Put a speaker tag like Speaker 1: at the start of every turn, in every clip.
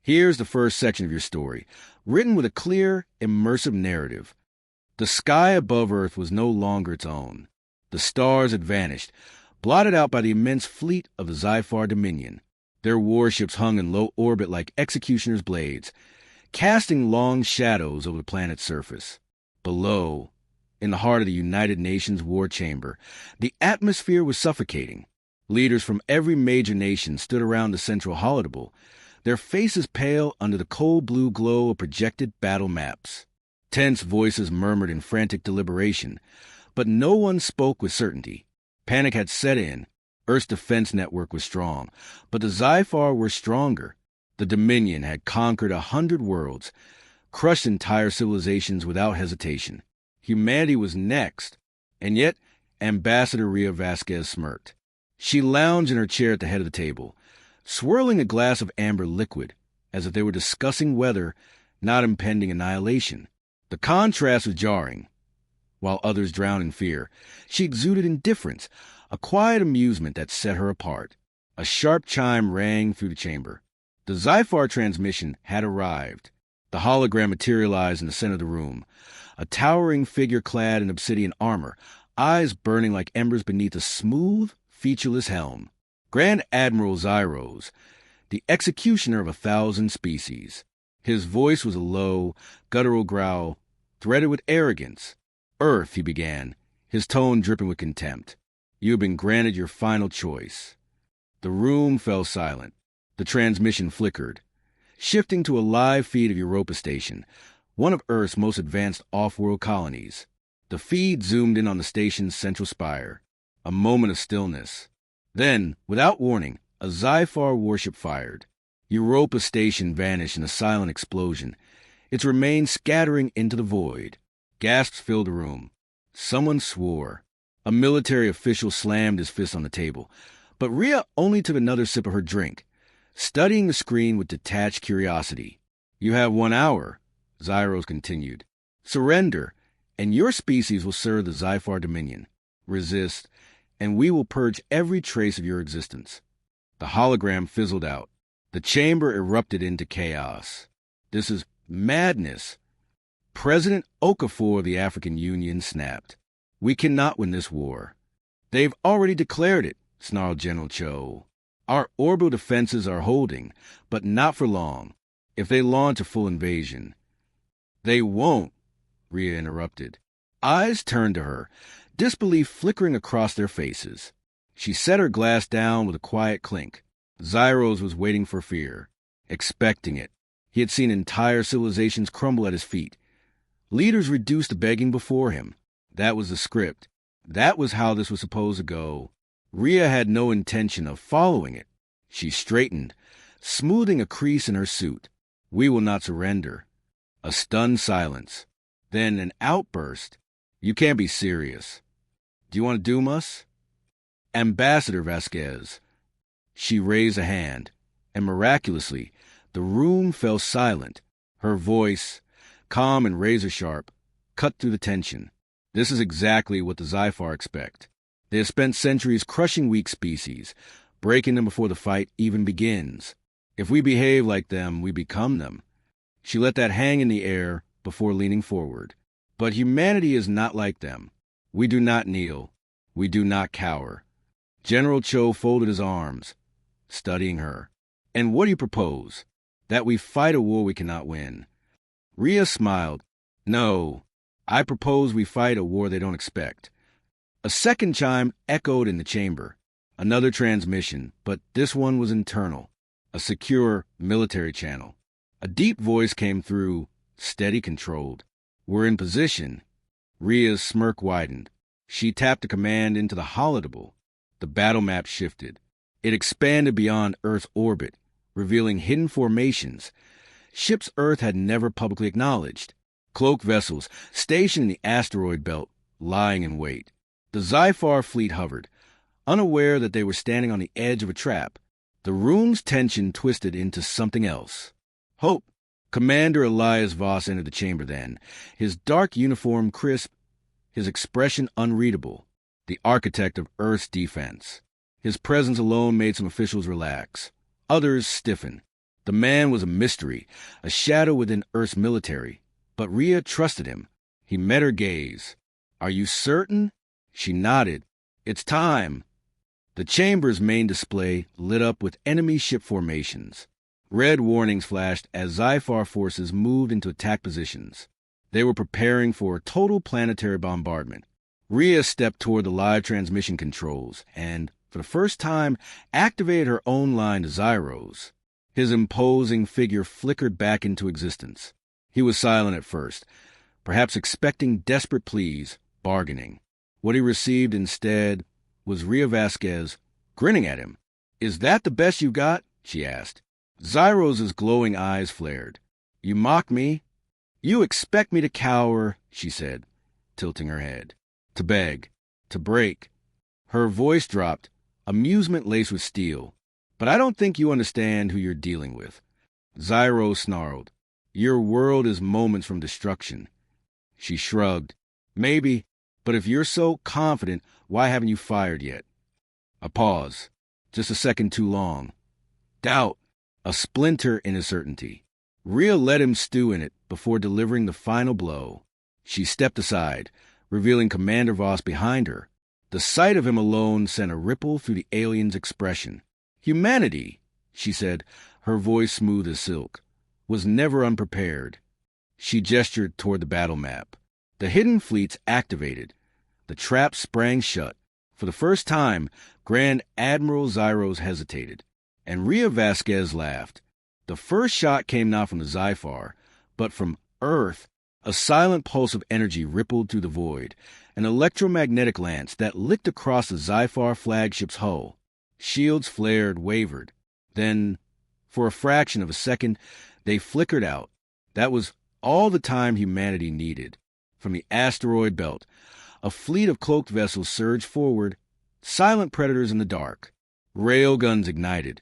Speaker 1: Here's the first section of your story, written with a clear, immersive narrative. The sky above Earth was no longer its own. The stars had vanished, blotted out by the immense fleet of the Sci-fi Dominion. Their warships hung in low orbit like executioner's blades, casting long shadows over the planet's surface. Below, in the heart of the United Nations war chamber, the atmosphere was suffocating. Leaders from every major nation stood around the central holodable, their faces pale under the cold blue glow of projected battle maps. Tense voices murmured in frantic deliberation, but no one spoke with certainty. Panic had set in. Earth's defense network was strong, but the Zyphar were stronger. The Dominion had conquered 100 worlds, crushed entire civilizations without hesitation. Humanity was next, and yet Ambassador Ria Vasquez smirked. She lounged in her chair at the head of the table, swirling a glass of amber liquid, as if they were discussing weather, not impending annihilation. The contrast was jarring. While others drowned in fear, she exuded indifference, a quiet amusement that set her apart. A sharp chime rang through the chamber. The Zyphar transmission had arrived. The hologram materialized in the center of the room, a towering figure clad in obsidian armor, eyes burning like embers beneath a smooth, featureless helm. Grand Admiral Zyros, the executioner of 1,000 species. His voice was a low, guttural growl, threaded with arrogance. "Earth," he began, his tone dripping with contempt. "You have been granted your final choice." The room fell silent. The transmission flickered, shifting to a live feed of Europa Station, one of Earth's most advanced off-world colonies. The feed zoomed in on the station's central spire. A moment of stillness. Then, without warning, a Zyphar warship fired. Europa Station vanished in a silent explosion, its remains scattering into the void. Gasps filled the room. Someone swore. A military official slammed his fist on the table, but Ria only took another sip of her drink, studying the screen with detached curiosity. "You have 1 hour," Zyros continued. "Surrender, and your species will serve the Zyphar Dominion. Resist, and we will purge every trace of your existence." The hologram fizzled out. The chamber erupted into chaos. "This is madness." President Okafor of the African Union snapped. "We cannot win this war." "They've already declared it," snarled General Cho. "Our orbital defenses are holding, but not for long. If they launch a full invasion—" "They won't," Ria interrupted. Eyes turned to her, disbelief flickering across their faces. She set her glass down with a quiet clink. Zyros was waiting for fear, expecting it. He had seen entire civilizations crumble at his feet. Leaders reduced to begging before him. That was the script. That was how this was supposed to go. Ria had no intention of following it. She straightened, smoothing a crease in her suit. "We will not surrender." A stunned silence. Then an outburst. "You can't be serious. Do you want to doom us?" "Ambassador Vasquez." She raised a hand, and miraculously, the room fell silent. Her voice, calm and razor-sharp, cut through the tension. "This is exactly what the Zyphar expect. They have spent centuries crushing weak species, breaking them before the fight even begins. If we behave like them, we become them." She let that hang in the air before leaning forward. "But humanity is not like them. We do not kneel. We do not cower." General Cho folded his arms, studying her. "And what do you propose? That we fight a war we cannot win?" Ria smiled. "No, I propose we fight a war they don't expect." A second chime echoed in the chamber. Another transmission, but this one was internal. A secure military channel. A deep voice came through, steady, controlled. "We're in position." Ria's smirk widened. She tapped a command into the holodable. The battle map shifted. It expanded beyond Earth's orbit, revealing hidden formations, ships Earth had never publicly acknowledged. Cloaked vessels stationed in the asteroid belt, lying in wait. The Zyphar fleet hovered, unaware that they were standing on the edge of a trap. The room's tension twisted into something else. "Hope." Commander Elias Voss entered the chamber then, his dark uniform crisp, his expression unreadable. The architect of Earth's defense. His presence alone made some officials relax. Others stiffen. The man was a mystery, a shadow within Earth's military, but Rhea trusted him. He met her gaze. "Are you certain?" She nodded. "It's time." The chamber's main display lit up with enemy ship formations. Red warnings flashed as Zyphar forces moved into attack positions. They were preparing for a total planetary bombardment. Rhea stepped toward the live transmission controls and, for the first time, activated her own line to Zyros. His imposing figure flickered back into existence. He was silent at first, perhaps expecting desperate pleas, bargaining. What he received instead was Rhea Vasquez grinning at him. "Is that the best you got?" she asked. Zyros' glowing eyes flared. "You mock me?" "You expect me to cower," she said, tilting her head. "To beg. To break." Her voice dropped, amusement laced with steel. "But I don't think you understand who you're dealing with." Zyros snarled. "Your world is moments from destruction." She shrugged. "Maybe, but if you're so confident, why haven't you fired yet?" A pause. Just a second too long. Doubt. A splinter in his certainty. Rhea let him stew in it before delivering the final blow. She stepped aside, revealing Commander Voss behind her. The sight of him alone sent a ripple through the alien's expression. "Humanity," she said, her voice smooth as silk, "was never unprepared." She gestured toward the battle map. The hidden fleets activated. The trap sprang shut. For the first time, Grand Admiral Zyros hesitated, and Rhea Vasquez laughed. The first shot came not from the Zyphar, but from Earth. A silent pulse of energy rippled through the void, an electromagnetic lance that licked across the Zyphar flagship's hull. Shields flared, wavered. Then, for a fraction of a second, they flickered out. That was all the time humanity needed. From the asteroid belt, a fleet of cloaked vessels surged forward, silent predators in the dark. Railguns ignited,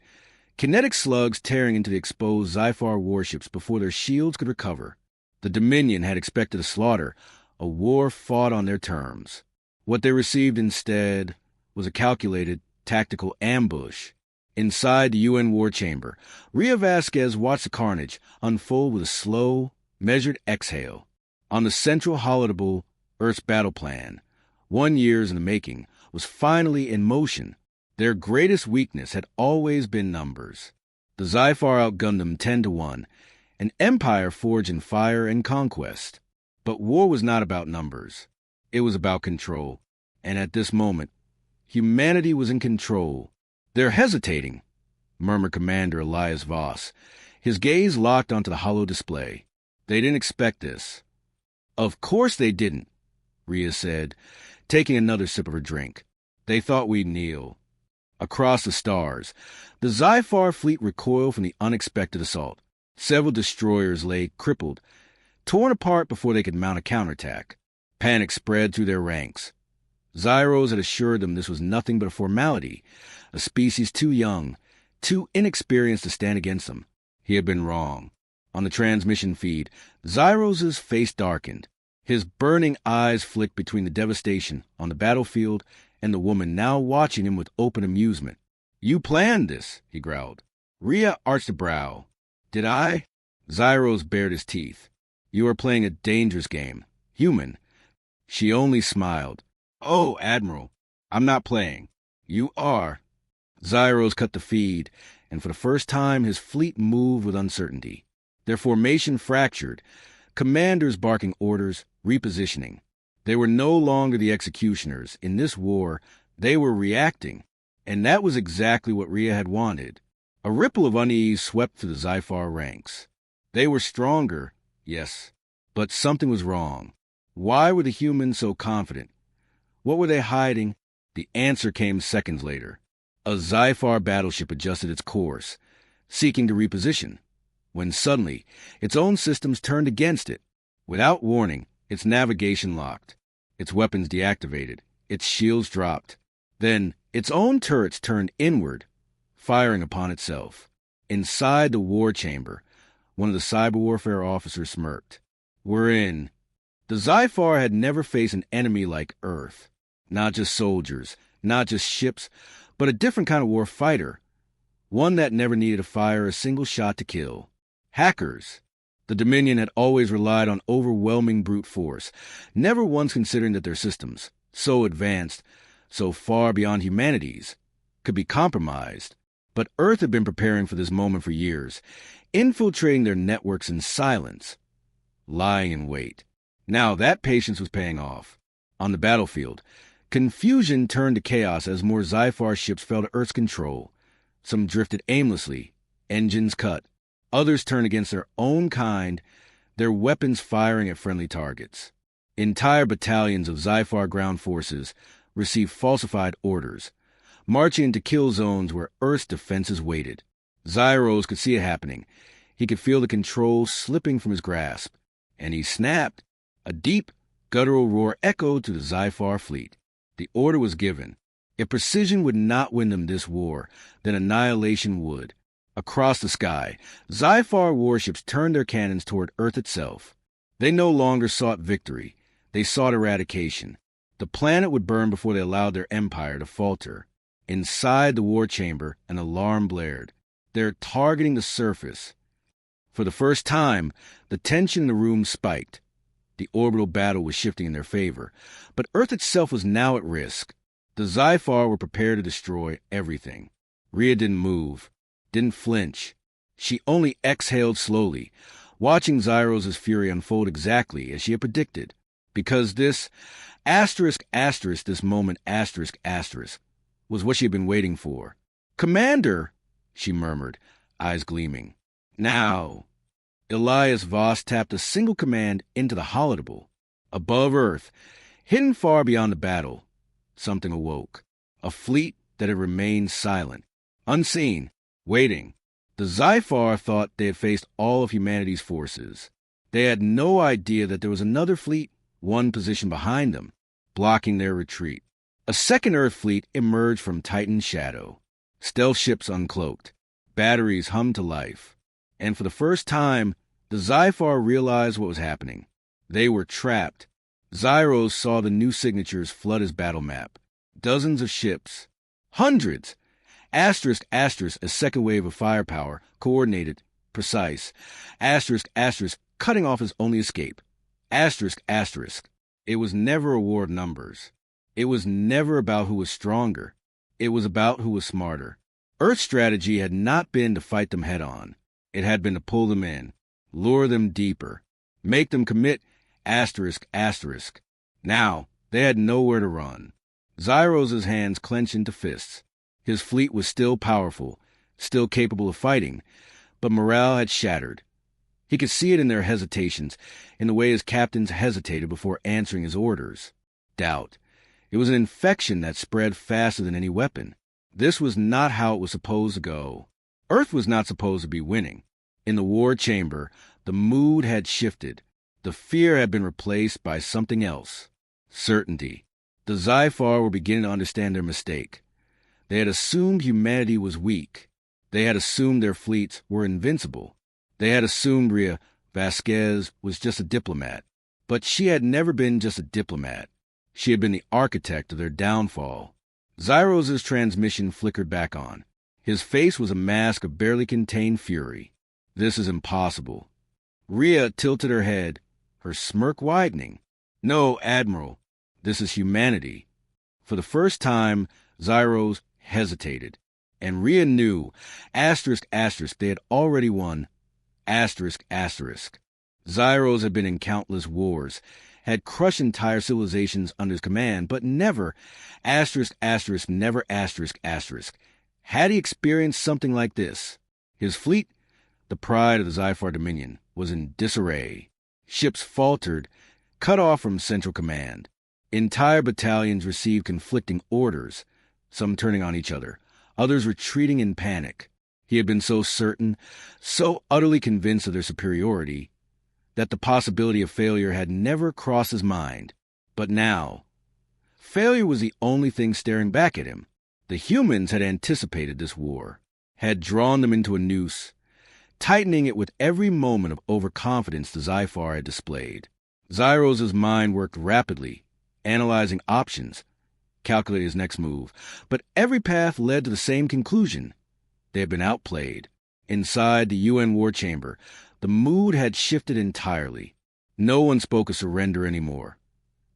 Speaker 1: kinetic slugs tearing into the exposed Zyphar warships before their shields could recover. The Dominion had expected a slaughter, a war fought on their terms. What they received instead was a calculated, tactical ambush. Inside the UN war chamber, Rhea Vasquez watched the carnage unfold with a slow, measured exhale. On the central holotable, Earth's battle plan, 1 year in the making, was finally in motion. Their greatest weakness had always been numbers. The Zyphar outgunned them 10-1, an empire forged in fire and conquest. But war was not about numbers. It was about control. And at this moment, humanity was in control. "They're hesitating," murmured Commander Elias Voss, his gaze locked onto the hollow display. "They didn't expect this." "Of course they didn't," Rhea said, taking another sip of her drink. "They thought we'd kneel." Across the stars, the Zyphar fleet recoiled from the unexpected assault. Several destroyers lay crippled, torn apart before they could mount a counterattack. Panic spread through their ranks. Zyros had assured them this was nothing but a formality, a species too young, too inexperienced to stand against them. He had been wrong. On the transmission feed, Zyros' face darkened. His burning eyes flicked between the devastation on the battlefield and the woman now watching him with open amusement. "You planned this," he growled. Rhea arched a brow. "Did I?" Zyros bared his teeth. "You are playing a dangerous game. Human." She only smiled. "Oh, Admiral, I'm not playing." "You are." Zyros cut the feed, and for the first time his fleet moved with uncertainty. Their formation fractured, commanders barking orders, repositioning. They were no longer the executioners. In this war, they were reacting. And that was exactly what Rhea had wanted. A ripple of unease swept through the Zyphar ranks. They were stronger, yes, but something was wrong. Why were the humans so confident? What were they hiding? The answer came seconds later. A Zyphar battleship adjusted its course, seeking to reposition, when suddenly its own systems turned against it. Without warning, its navigation locked, its weapons deactivated, its shields dropped. Then its own turrets turned inward, firing upon itself. Inside the war chamber, one of the cyber warfare officers smirked. "We're in." The Zyphar had never faced an enemy like Earth. Not just soldiers, not just ships, but a different kind of war fighter. one that never needed to fire a single shot to kill. Hackers. The Dominion had always relied on overwhelming brute force, never once considering that their systems, so advanced, so far beyond humanity's, could be compromised. But Earth had been preparing for this moment for years, infiltrating their networks in silence, lying in wait. Now that patience was paying off. On the battlefield, confusion turned to chaos as more Xifar ships fell to Earth's control. Some drifted aimlessly, engines cut. Others turned against their own kind, their weapons firing at friendly targets. Entire battalions of Xifar ground forces received falsified orders, marching into kill zones where Earth's defenses waited. Zyros could see it happening. He could feel the controls slipping from his grasp, and he snapped. A deep, guttural roar echoed through the Xifar fleet. The order was given. If precision would not win them this war, then annihilation would. Across the sky, Xifar warships turned their cannons toward Earth itself. They no longer sought victory. They sought eradication. The planet would burn before they allowed their empire to falter. Inside the war chamber, an alarm blared. They're targeting the surface. For the first time, the tension in the room spiked. The orbital battle was shifting in their favor, but Earth itself was now at risk. The Xifar were prepared to destroy everything. Rhea didn't move, didn't flinch. She only exhaled slowly, watching Zyros' fury unfold exactly as she had predicted. Because this this moment was what she had been waiting for. "Commander," she murmured, eyes gleaming. "Now." Elias Voss tapped a single command into the holodable. Above Earth, hidden far beyond the battle, something awoke. A fleet that had remained silent, unseen, waiting. The Xifar thought they had faced all of humanity's forces. They had no idea that there was another fleet, one position behind them, blocking their retreat. A second Earth fleet emerged from Titan's shadow. Stealth ships uncloaked. Batteries hummed to life. And for the first time, the Xifar realized what was happening. They were trapped. Zyros saw the new signatures flood his battle map. Dozens of ships. Hundreds! Asterisk, a second wave of firepower, coordinated, precise. Asterisk, cutting off his only escape. Asterisk. It was never a war of numbers. It was never about who was stronger. It was about who was smarter. Earth's strategy had not been to fight them head-on. It had been to pull them in, lure them deeper, make them commit, asterisk. Now, they had nowhere to run. Zyros' hands clenched into fists. His fleet was still powerful, still capable of fighting, but morale had shattered. He could see it in their hesitations, in the way his captains hesitated before answering his orders. Doubt. It was an infection that spread faster than any weapon. This was not how it was supposed to go. Earth was not supposed to be winning. In the war chamber, the mood had shifted. The fear had been replaced by something else. Certainty. The Xifar were beginning to understand their mistake. They had assumed humanity was weak. They had assumed their fleets were invincible. They had assumed Rhea Vasquez was just a diplomat. But she had never been just a diplomat. She had been the architect of their downfall. Zyros' transmission flickered back on. His face was a mask of barely contained fury. This is impossible. Rhea tilted her head, her smirk widening. No, Admiral, this is humanity. For the first time, Zyros hesitated. And Rhea knew, asterisk, they had already won, asterisk. Zyros had been in countless wars, had crushed entire civilizations under his command, but never, never, had he experienced something like this. His fleet, the pride of the Xifar Dominion, was in disarray. Ships faltered, cut off from central command. Entire battalions received conflicting orders, some turning on each other, others retreating in panic. He had been so certain, so utterly convinced of their superiority, that the possibility of failure had never crossed his mind. But now, failure was the only thing staring back at him. The humans had anticipated this war, had drawn them into a noose, tightening it with every moment of overconfidence the Xifar had displayed. Zyros' mind worked rapidly, analyzing options, calculating his next move, but every path led to the same conclusion. They had been outplayed. Inside the UN war chamber, the mood had shifted entirely. No one spoke of surrender anymore.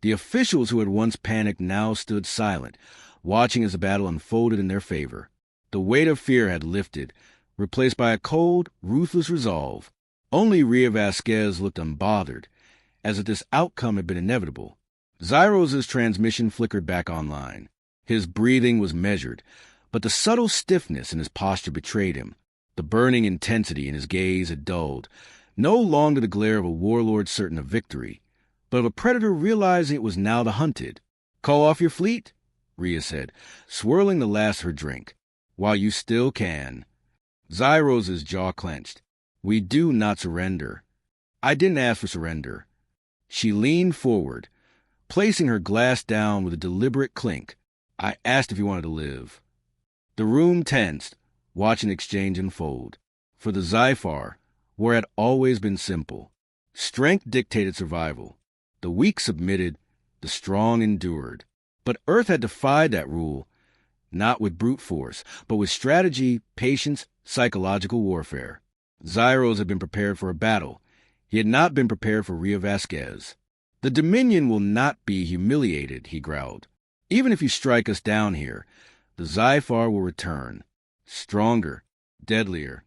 Speaker 1: The officials who had once panicked now stood silent, watching as the battle unfolded in their favor. The weight of fear had lifted, replaced by a cold, ruthless resolve. Only Ria Vasquez looked unbothered, as if this outcome had been inevitable. Zyros's transmission flickered back online. His breathing was measured, but the subtle stiffness in his posture betrayed him. The burning intensity in his gaze had dulled, no longer the glare of a warlord certain of victory, but of a predator realizing it was now the hunted. "Call off your fleet," Ria said, swirling the last of her drink. "While you still can." Zyros's jaw clenched. "We do not surrender." "I didn't ask for surrender." She leaned forward, placing her glass down with a deliberate clink. "I asked if you wanted to live." The room tensed, watching the exchange unfold. For the Zyphar, war had always been simple. Strength dictated survival. The weak submitted, the strong endured. But Earth had defied that rule, not with brute force, but with strategy, patience, psychological warfare. Zyros had been prepared for a battle. He had not been prepared for Ria Vasquez. "The Dominion will not be humiliated," he growled. "Even if you strike us down here, the Zyphar will return. Stronger, deadlier."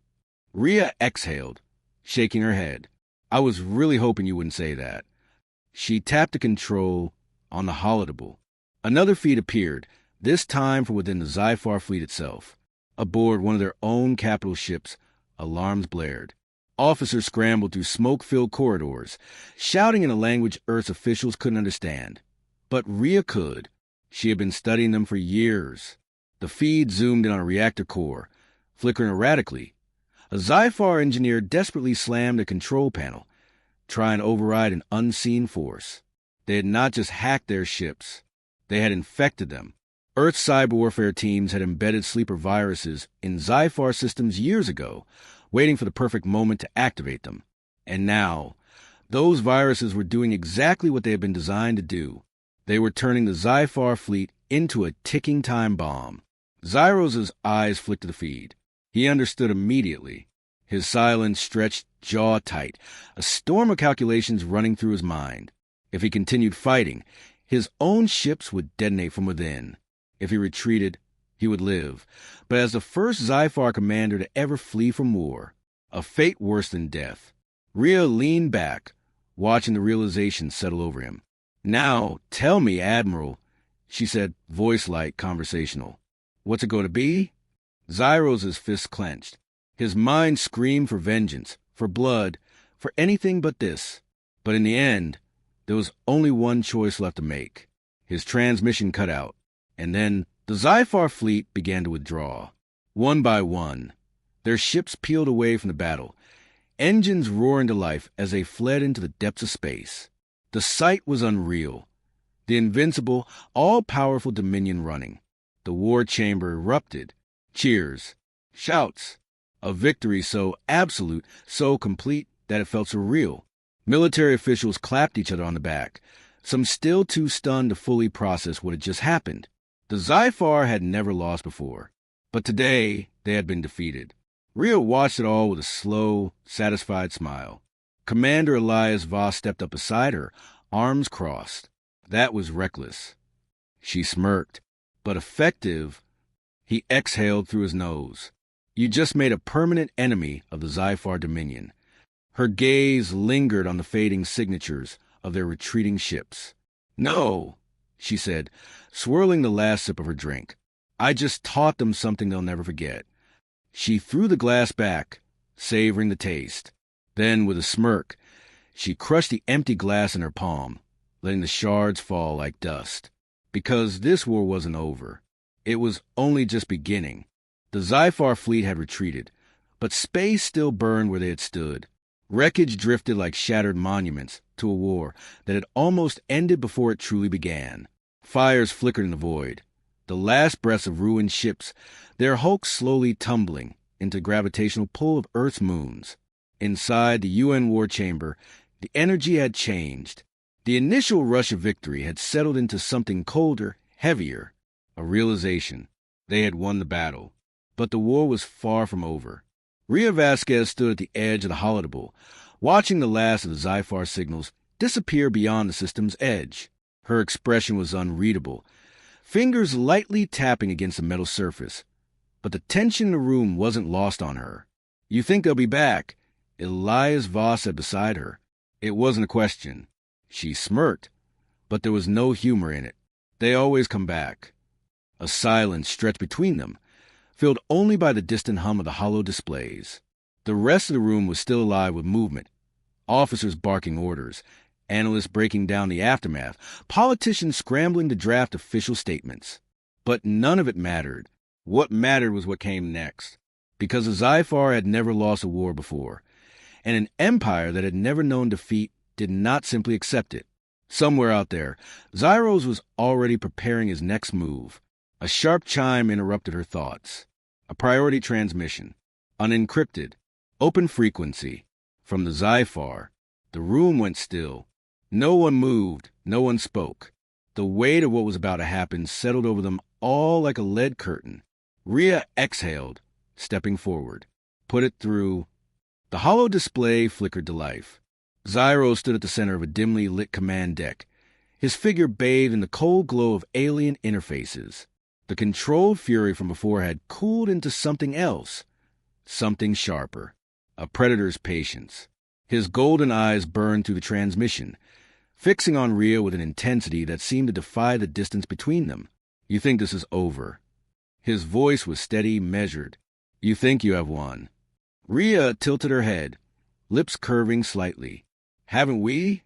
Speaker 1: Ria exhaled, shaking her head. "I was really hoping you wouldn't say that." She tapped the control on the holodable. Another feed appeared, this time from within the Zyphar fleet itself. Aboard one of their own capital ships, alarms blared. Officers scrambled through smoke-filled corridors, shouting in a language Earth's officials couldn't understand. But Ria could. She had been studying them for years. The feed zoomed in on a reactor core, flickering erratically. A Zyphar engineer desperately slammed a control panel, trying to override an unseen force. They had not just hacked their ships. They had infected them. Earth's cyber warfare teams had embedded sleeper viruses in Zyphar systems years ago, waiting for the perfect moment to activate them. And now, those viruses were doing exactly what they had been designed to do. They were turning the Zyphar fleet into a ticking time bomb. Zyros's eyes flicked to the feed. He understood immediately. His silence stretched jaw tight, a storm of calculations running through his mind. If he continued fighting, his own ships would detonate from within. If he retreated, he would live. But as the first Zyphar commander to ever flee from war, a fate worse than death. Ria leaned back, watching the realization settle over him. "Now, tell me, Admiral," she said, voice light, conversational. "What's it going to be?" Zyros's fists clenched. His mind screamed for vengeance, for blood, for anything but this. But in the end, there was only one choice left to make. His transmission cut out, and then the Zyphar fleet began to withdraw. One by one, their ships peeled away from the battle, engines roaring to life as they fled into the depths of space. The sight was unreal. The invincible, all-powerful Dominion running. The war chamber erupted. Cheers. Shouts. A victory so absolute, so complete, that it felt surreal. Military officials clapped each other on the back, some still too stunned to fully process what had just happened. The Zyphar had never lost before, but today they had been defeated. Ria watched it all with a slow, satisfied smile. Commander Elias Voss stepped up beside her, arms crossed. That was reckless. She smirked, but effective. He exhaled through his nose. "You just made a permanent enemy of the Zyphar Dominion." Her gaze lingered on the fading signatures of their retreating ships. "No," she said, swirling the last sip of her drink. "I just taught them something they'll never forget." She threw the glass back, savoring the taste. Then, with a smirk, she crushed the empty glass in her palm, letting the shards fall like dust. Because this war wasn't over. It was only just beginning. The Zyphar fleet had retreated, but space still burned where they had stood. Wreckage drifted like shattered monuments to a war that had almost ended before it truly began. Fires flickered in the void. The last breaths of ruined ships, their hulks slowly tumbling into the gravitational pull of Earth's moons. Inside the UN war chamber, the energy had changed. The initial rush of victory had settled into something colder, heavier, a realization. They had won the battle. But the war was far from over. Ria Vasquez stood at the edge of the holodeble, watching the last of the Zyphar signals disappear beyond the system's edge. Her expression was unreadable, fingers lightly tapping against the metal surface. But the tension in the room wasn't lost on her. "You think they'll be back?" Elias Voss said beside her. It wasn't a question. She smirked, but there was no humor in it. "They always come back." A silence stretched between them, filled only by the distant hum of the hollow displays. The rest of the room was still alive with movement. Officers barking orders, analysts breaking down the aftermath, politicians scrambling to draft official statements. But none of it mattered. What mattered was what came next. Because the Zyphar had never lost a war before, and an empire that had never known defeat did not simply accept it. Somewhere out there, Zyros was already preparing his next move. A sharp chime interrupted her thoughts. A priority transmission. Unencrypted. Open frequency. From the Zyphar. The room went still. No one moved. No one spoke. The weight of what was about to happen settled over them all like a lead curtain. Ria exhaled, stepping forward. Put it through. The hollow display flickered to life. Zyro stood at the center of a dimly lit command deck, his figure bathed in the cold glow of alien interfaces. The controlled fury from before had cooled into something else, something sharper, a predator's patience. His golden eyes burned through the transmission, fixing on Ria with an intensity that seemed to defy the distance between them. "You think this is over." His voice was steady, measured. "You think you have won." Ria tilted her head, lips curving slightly. "Haven't we?"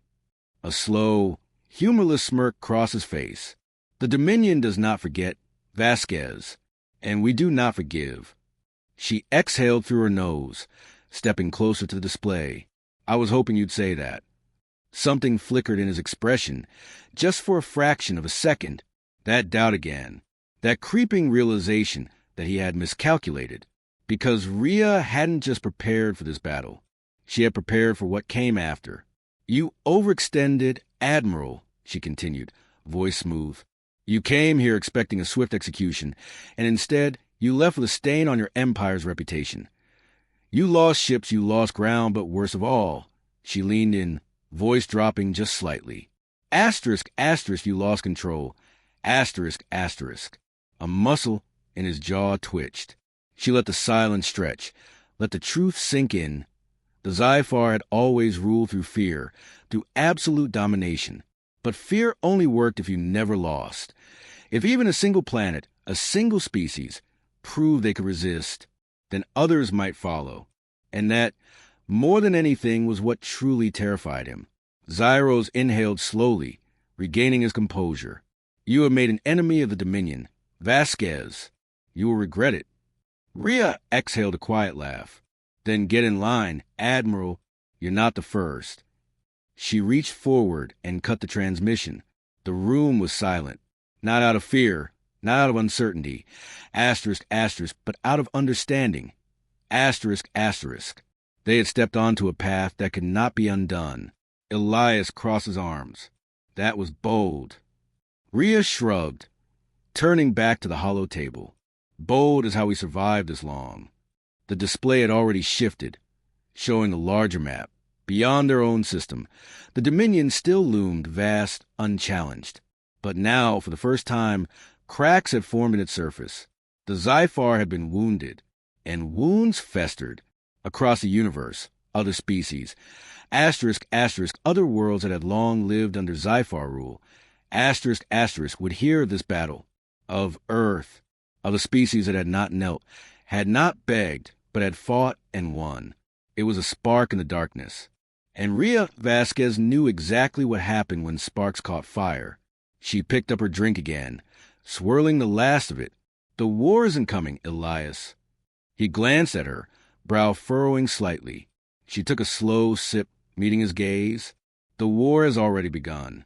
Speaker 1: A slow, humorless smirk crossed his face. "The Dominion does not forget, Vasquez, and we do not forgive." She exhaled through her nose, stepping closer to the display. "I was hoping you'd say that." Something flickered in his expression, just for a fraction of a second. That doubt again, that creeping realization that he had miscalculated. Because Ria hadn't just prepared for this battle. She had prepared for what came after. "You overextended admiral," she continued, voice smooth. "You came here expecting a swift execution, and instead you left with a stain on your empire's reputation. You lost ships, you lost ground, but worst of all," she leaned in, voice dropping just slightly, "asterisk, asterisk, you lost control. Asterisk, asterisk." A muscle in his jaw twitched. She let the silence stretch, let the truth sink in. The Zyphar had always ruled through fear, through absolute domination. But fear only worked if you never lost. If even a single planet, a single species, proved they could resist, then others might follow. And that, more than anything, was what truly terrified him. Zyros inhaled slowly, regaining his composure. "You have made an enemy of the Dominion. Vasquez. You will regret it." Ria exhaled a quiet laugh. "Then get in line, Admiral. You're not the first." She reached forward and cut the transmission. The room was silent. Not out of fear, not out of uncertainty. Asterisk, asterisk, but out of understanding. Asterisk, asterisk. They had stepped onto a path that could not be undone. Elias crossed his arms. That was bold. Ria shrugged, turning back to the hollow table. Bold is how we survived this long. The display had already shifted, showing a larger map. Beyond their own system, the Dominion still loomed vast, unchallenged. But now, for the first time, cracks had formed in its surface. The Zyphar had been wounded, and wounds festered. Across the universe, other species. Asterisk, asterisk, other worlds that had long lived under Zyphar rule. Asterisk, asterisk, would hear of this battle. Of Earth. Of the species that had not knelt, had not begged, but had fought and won. It was a spark in the darkness. And Ria Vasquez knew exactly what happened when sparks caught fire. She picked up her drink again, swirling the last of it. "The war isn't coming, Elias." He glanced at her, brow furrowing slightly. She took a slow sip, meeting his gaze. "The war has already begun."